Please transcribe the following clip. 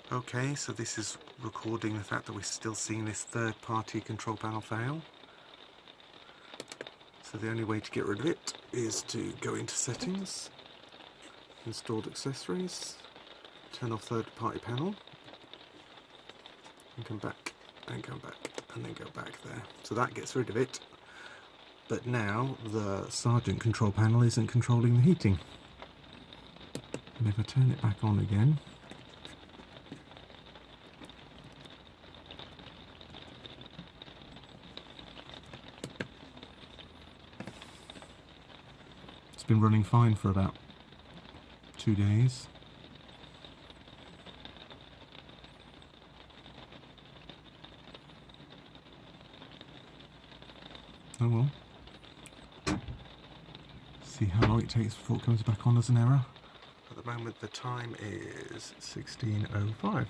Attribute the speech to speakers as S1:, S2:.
S1: Okay, so this is recording the fact that we're still seeing this third-party control panel fail. So the only way to get rid of it is to go into settings, installed accessories, turn off third-party panel, and come back, and come back, and then go back there. So that gets rid of it. But now the Sargent control panel isn't controlling the heating. And if I turn it back on again, it's been running fine for about 2 days. Oh well. See how long it takes before it comes back on as an error. At the moment the time is 16:05.